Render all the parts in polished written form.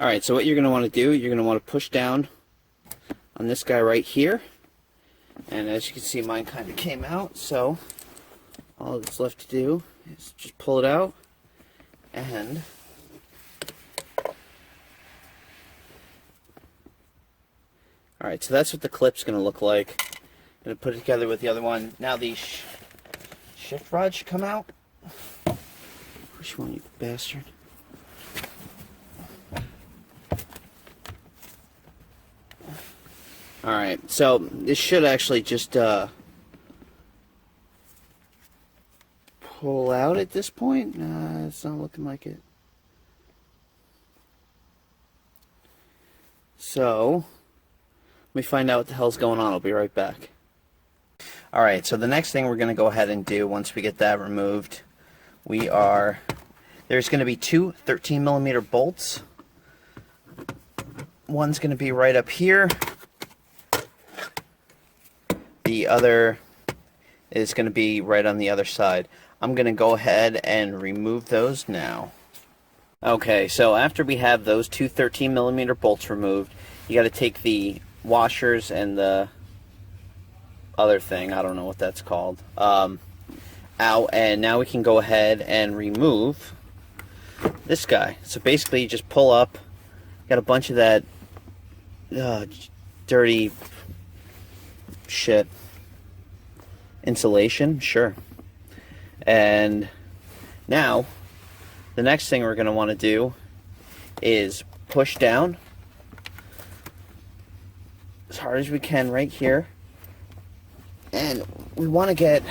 Alright, so what you're going to want to do, you're going to want to push down on this guy right here. And as you can see, mine kind of came out, so all that's left to do is just pull it out and alright, so that's what the clip's going to look like. I'm going to put it together with the other one. Now the shift rod should come out. Push one, you bastard. Alright, so this should actually just pull out at this point. It's not looking like it. So, let me find out what the hell's going on. I'll be right back. Alright, so the next thing we're going to go ahead and do once we get that removed, there's going to be two 13mm bolts. One's going to be right up here. The other is going to be right on the other side. I'm going to go ahead and remove those now. Okay, so after we have those two 13mm bolts removed, you got to take the washers and the other thing, I don't know what that's called, out, and now we can go ahead and remove this guy. So basically you just pull up, got a bunch of that dirty shit. Insulation, sure. And now the next thing we're going to want to do is push down as hard as we can right here, and we want to get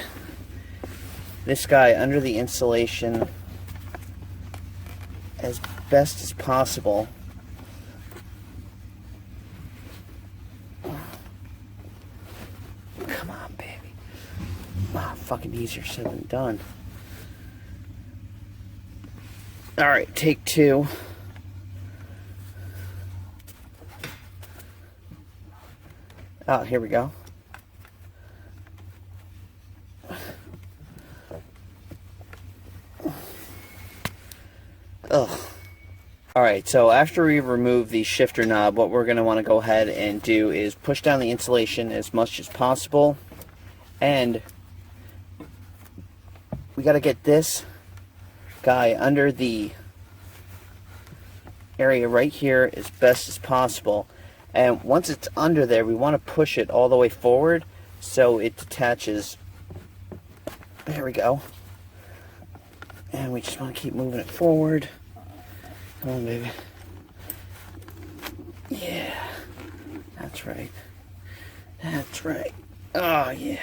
this guy under the insulation as best as possible. Come on, baby. Fucking easier said than done. Alright, take two. Oh, here we go. Ugh. Alright, so after we remove the shifter knob, what we're going to want to go ahead and do is push down the insulation as much as possible. And we got to get this guy under the area right here as best as possible. And once it's under there, we want to push it all the way forward so it detaches. There we go. And we just want to keep moving it forward. Come on, baby. Yeah. That's right. That's right. Oh, yeah.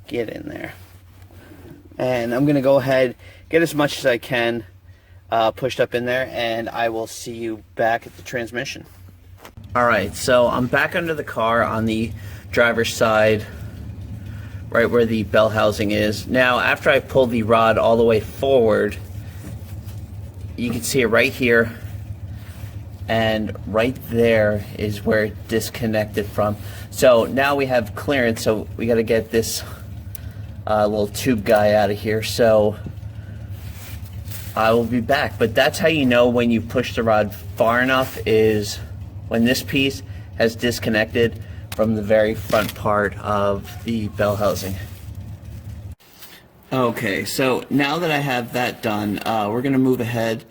Get in there. And I'm going to go ahead, get as much as I can pushed up in there, and I will see you back at the transmission. Alright, so I'm back under the car on the driver's side, right where the bell housing is. Now, after I pull the rod all the way forward, you can see it right here, and right there is where it disconnected from. So now we have clearance, so we got to get this little tube guy out of here. So I will be back. But that's how you know when you push the rod far enough, is when this piece has disconnected from the very front part of the bell housing. Okay, so now that I have that done, we're going to move ahead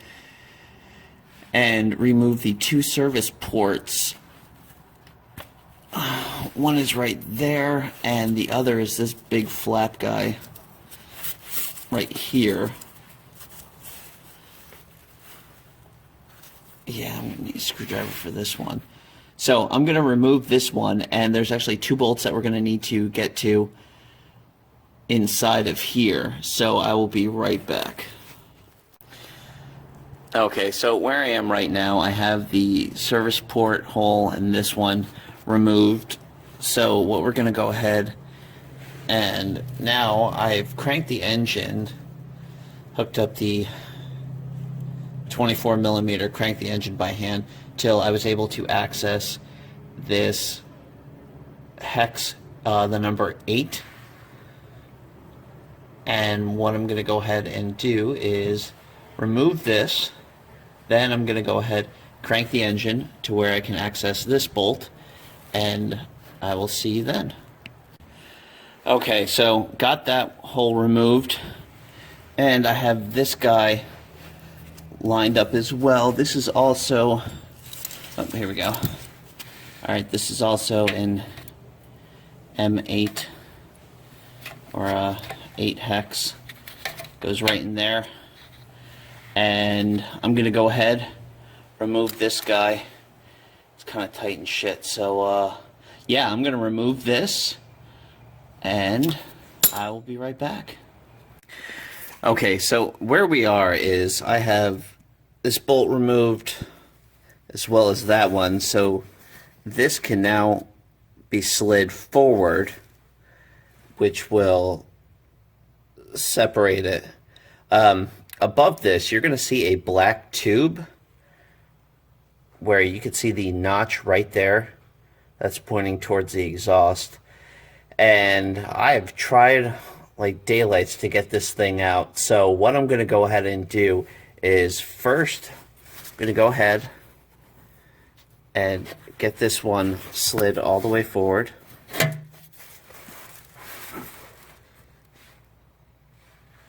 and remove the two service ports. One is right there, and the other is this big flap guy right here. Yeah, I'm going to need a screwdriver for this one. So I'm going to remove this one, and there's actually two bolts that we're going to need to get to inside of here. So I will be right back. Okay, so where I am right now, I have the service port hole and this one removed. So what we're going to go ahead, and now I've cranked the engine, hooked up the 24mm, cranked the engine by hand till I was able to access this hex, the number 8. And what I'm going to go ahead and do is remove this. Then I'm going to go ahead crank the engine to where I can access this bolt, and I will see you then. Okay, so got that hole removed, and I have this guy lined up as well. This is also, oh, here we go. Alright, this is also in M8 or 8 hex. Goes right in there. And I'm gonna go ahead, remove this guy. It's kind of tight and shit, so yeah, I'm gonna remove this and I will be right back. Okay, so where we are is I have this bolt removed as well as that one, so this can now be slid forward, which will separate it. Above this, you're going to see a black tube where you can see the notch right there. That's pointing towards the exhaust. And I've tried like daylights to get this thing out. So what I'm going to go ahead and do is first, I'm going to go ahead and get this one slid all the way forward.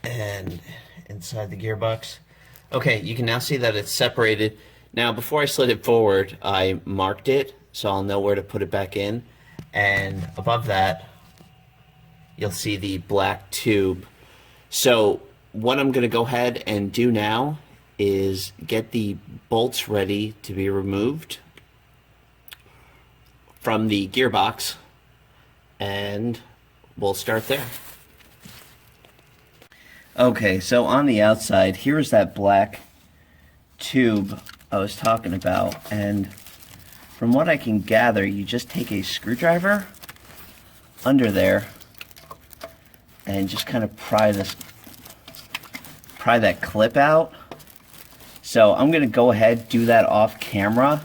And inside the gearbox. Okay, you can now see that it's separated. Now, before I slid it forward, I marked it, so I'll know where to put it back in. And above that, you'll see the black tube. So what I'm going to go ahead and do now is get the bolts ready to be removed from the gearbox, and we'll start there. Okay, so on the outside, here's that black tube I was talking about, and from what I can gather, you just take a screwdriver under there and just kind of pry that clip out. So I'm gonna go ahead, do that off camera,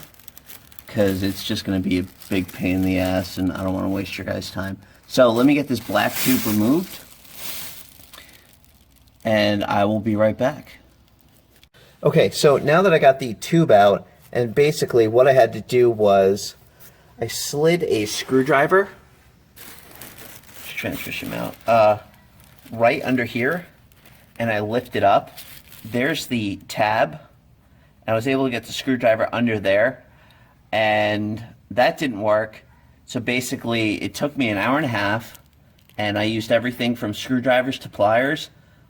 because it's just gonna be a big pain in the ass and I don't want to waste your guys' time. So let me get this black tube removed and I will be right back. Okay, so now that I got the tube out, and basically what I had to do was I slid a screwdriver, transmission mount, right under here, and I lifted up. There's the tab, and I was able to get the screwdriver under there, and that didn't work. So basically it took me an hour and a half, and I used everything from screwdrivers to pliers.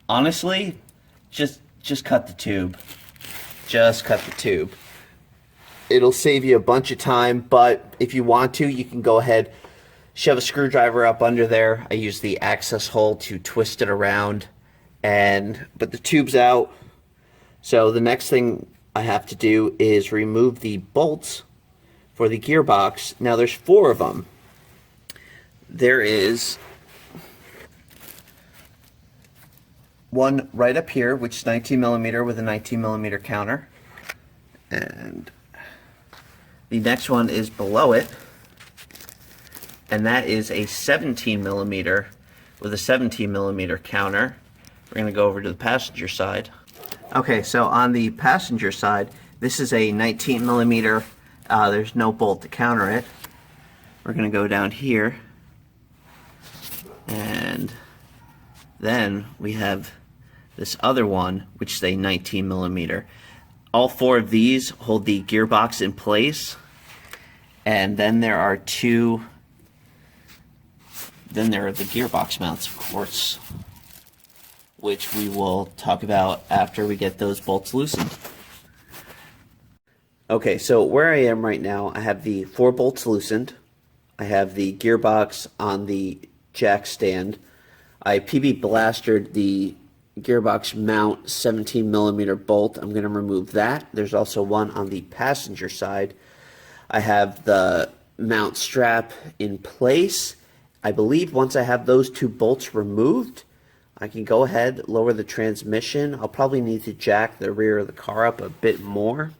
Honestly, just cut the tube. Just cut the tube. It'll save you a bunch of time, but if you want to, you can go ahead, shove a screwdriver up under there. I use the access hole to twist it around, but the tube's out. So the next thing I have to do is remove the bolts for the gearbox. Now there's 4 of them. There is one right up here, which is 19mm with a 19mm counter, and the next one is below it, and that is a 17mm with a 17mm counter. We're going to go over to the passenger side. Okay, so on the passenger side, this is a 19mm. There's no bolt to counter it. We're going to go down here, and then we have this other one, which is a 19mm. All 4 of these hold the gearbox in place, and then there are the gearbox mounts, of course, which we will talk about after we get those bolts loosened. Okay, so where I am right now, I have the 4 bolts loosened. I have the gearbox on the jack stand. I PB blastered the gearbox mount 17mm bolt. I'm going to remove that. There's also one on the passenger side. I have the mount strap in place. I believe once I have those 2 bolts removed, I can go ahead, lower the transmission. I'll probably need to jack the rear of the car up a bit more.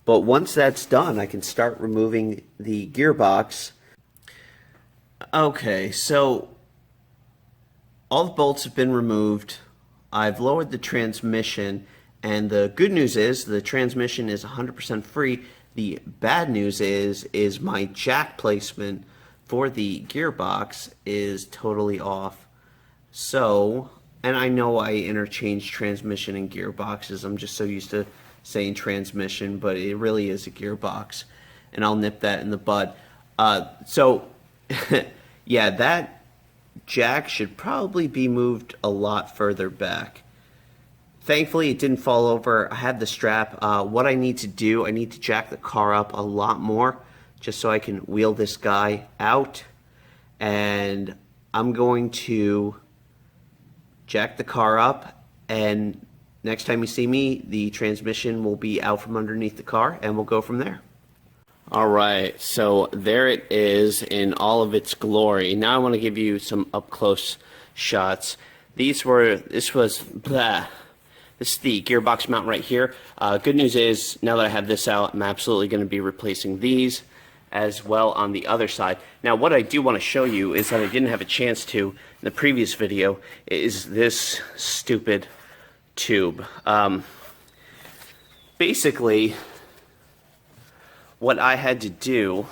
But once that's done, I can start removing the gearbox. Okay, so all the bolts have been removed. I've lowered the transmission, And the good news is the transmission is 100% free. The bad news is my jack placement for the gearbox is totally off. So, and I know I interchange transmission and gearboxes. I'm just so used to saying transmission, but it really is a gearbox. And I'll nip that in the bud. So, yeah, that jack should probably be moved a lot further back. Thankfully, it didn't fall over. I had the strap. What I need to do, I need to jack the car up a lot more just so I can wheel this guy out. And I'm going to jack the car up, and next time you see me, the transmission will be out from underneath the car, and we'll go from there. Alright, so there it is in all of its glory. Now I want to give you some up-close shots. This is the gearbox mount right here. Good news is, now that I have this out, I'm absolutely going to be replacing these as well on the other side. Now, what I do want to show you is that I didn't have a chance to in the previous video is this stupid tube. Basically, what I had to do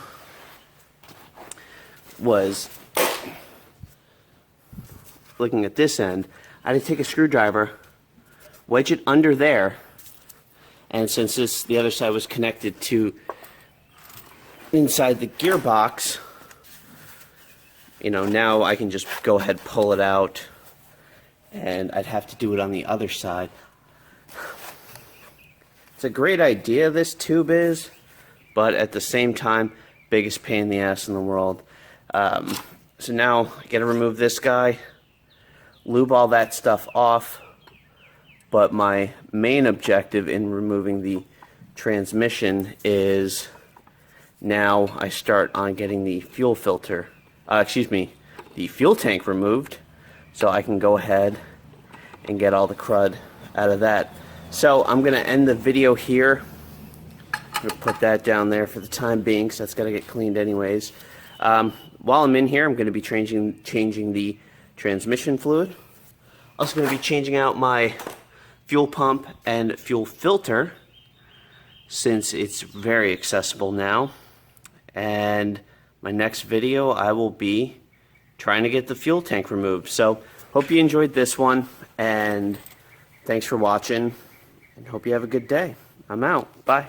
was, looking at this end, I had to take a screwdriver, wedge it under there, and since the other side was connected to inside the gearbox, you know, now I can just go ahead, pull it out, and I'd have to do it on the other side. It's a great idea, this tube is, but at the same time, biggest pain in the ass in the world. So now I gotta remove this guy, lube all that stuff off. But my main objective in removing the transmission is now I start on getting the fuel filter, the fuel tank removed, so I can go ahead and get all the crud out of that. So I'm going to end the video here. I'm going to put that down there for the time being, because that's got to get cleaned anyways. While I'm in here, I'm going to be changing the transmission fluid. Also going to be changing out my fuel pump and fuel filter, since it's very accessible now. And my next video, I will be trying to get the fuel tank removed. So hope you enjoyed this one, and thanks for watching, and hope you have a good day. I'm out. Bye.